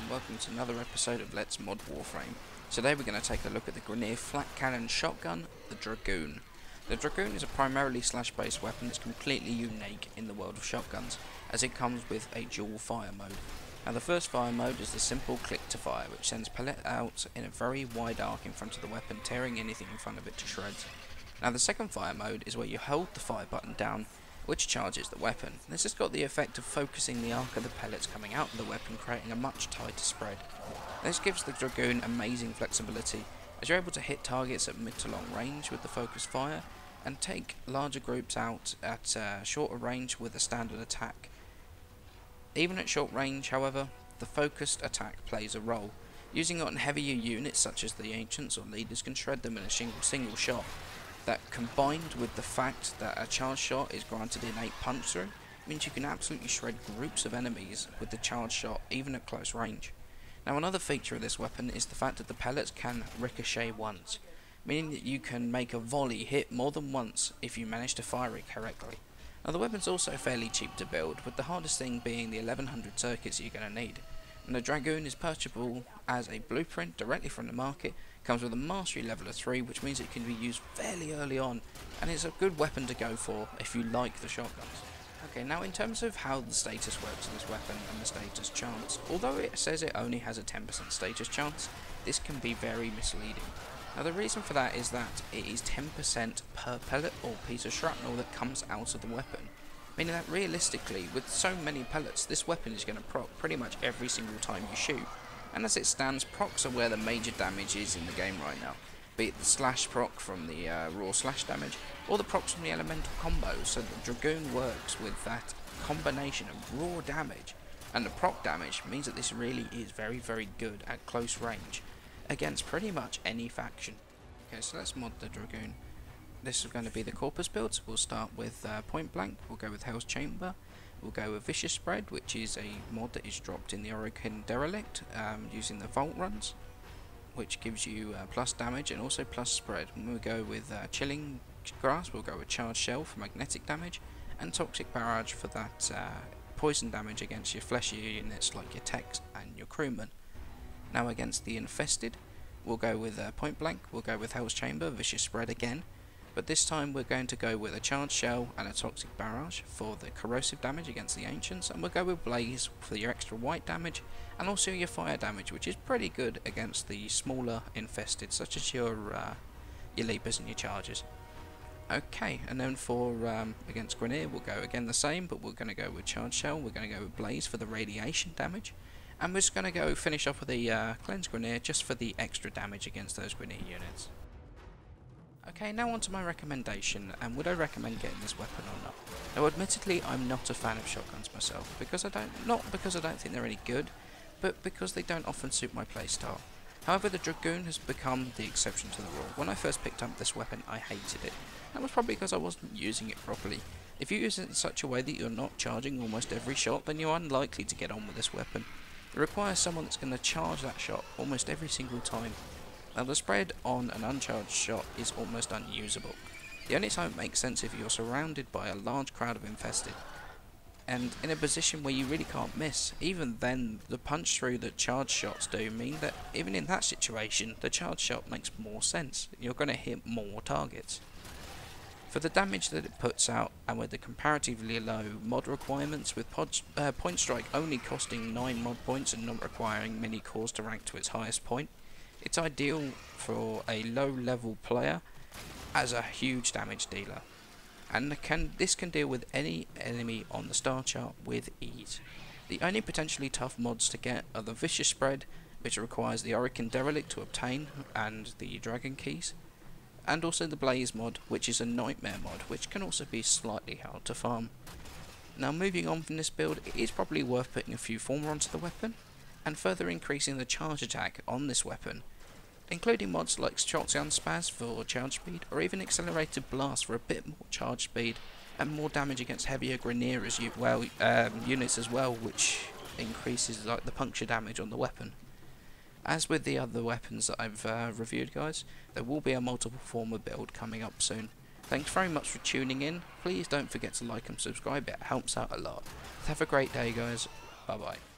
and welcome to another episode of Let's Mod Warframe. Today we're going to take a look at the Grenier Flak Cannon shotgun, the Drakgoon. The Drakgoon is a primarily slash-based weapon that's completely unique in the world of shotguns, as it comes with a dual fire mode. Now the first fire mode is the simple click to fire, which sends pellet out in a very wide arc in front of the weapon, tearing anything in front of it to shreds. Now the second fire mode is where you hold the fire button down, which charges the weapon. This has got the effect of focusing the arc of the pellets coming out of the weapon, creating a much tighter spread. This gives the Drakgoon amazing flexibility, as you're able to hit targets at mid to long range with the focused fire, and take larger groups out at shorter range with a standard attack. Even at short range, however, the focused attack plays a role. Using it on heavier units such as the Ancients or Leaders can shred them in a single shot. That, combined with the fact that a charge shot is granted innate punch through, means you can absolutely shred groups of enemies with the charge shot even at close range. Now another feature of this weapon is the fact that the pellets can ricochet once, meaning that you can make a volley hit more than once if you manage to fire it correctly. Now the weapon's also fairly cheap to build, with the hardest thing being the 1100 circuits you're going to need. And the Drakgoon is purchasable as a blueprint directly from the market, comes with a mastery level of 3, which means it can be used fairly early on, and it's a good weapon to go for if you like the shotguns. Okay, now in terms of how the status works of this weapon and the status chance, although it says it only has a 10% status chance, this can be very misleading. Now the reason for that is that it is 10% per pellet or piece of shrapnel that comes out of the weapon, meaning that realistically, with so many pellets, this weapon is going to proc pretty much every single time you shoot. And as it stands, procs are where the major damage is in the game right now, be it the slash proc from the raw slash damage, or the procs from the elemental combos. So the Drakgoon works with that combination of raw damage and the proc damage, means that this really is very, very good at close range against pretty much any faction. Okay, so let's mod the Drakgoon. This is going to be the Corpus builds. We'll start with Point Blank, we'll go with Hell's Chamber, we'll go with Vicious Spread, which is a mod that is dropped in the Orokin Derelict using the Vault runs, which gives you plus damage and also plus spread. When we go with Chilling Grass, we'll go with Charged Shell for magnetic damage, and Toxic Barrage for that poison damage against your fleshy units like your techs and your crewmen. Now against the Infested, we'll go with Point Blank, we'll go with Hell's Chamber, Vicious Spread again, but this time we're going to go with a Charged Shell and a Toxic Barrage for the corrosive damage against the Ancients, and we'll go with Blaze for your extra white damage and also your fire damage, which is pretty good against the smaller Infested, such as your Leapers and your Chargers. Okay, and then for against Grenier, we'll go again the same, but we're going to go with Charged Shell, we're going to go with Blaze for the radiation damage, and we're just going to go finish off with the Cleanse Grenier just for the extra damage against those Grenier units. Okay, now on to my recommendation, and would I recommend getting this weapon or not? Now admittedly, I'm not a fan of shotguns myself, not because I don't think they're any good, but because they don't often suit my playstyle. However, the Drakgoon has become the exception to the rule. When I first picked up this weapon, I hated it. That was probably because I wasn't using it properly. If you use it in such a way that you're not charging almost every shot, then you're unlikely to get on with this weapon. It requires someone that's going to charge that shot almost every single time. Now the spread on an uncharged shot is almost unusable. The only time it makes sense if you're surrounded by a large crowd of Infested and in a position where you really can't miss. Even then, the punch through that charged shots do mean that even in that situation, the charged shot makes more sense. You're going to hit more targets. For the damage that it puts out, and with the comparatively low mod requirements, with Point Strike only costing 9 mod points and not requiring many cores to rank to its highest point, it's ideal for a low level player as a huge damage dealer, and this can deal with any enemy on the star chart with ease. The only potentially tough mods to get are the Vicious Spread, which requires the Orokin Derelict to obtain, and the Dragon Keys, and also the Blaze mod, which is a nightmare mod, which can also be slightly hard to farm. Now moving on from this build, it is probably worth putting a few Former onto the weapon, and further increasing the charge attack on this weapon, including mods like Shotgun Spaz for charge speed, or even Accelerated Blast for a bit more charge speed and more damage against heavier Grenier units as well, which increases like the puncture damage on the weapon. As with the other weapons that I've reviewed, guys, there will be a multiple Former build coming up soon. Thanks very much for tuning in. Please don't forget to like and subscribe, it helps out a lot. Have a great day, guys. Bye bye.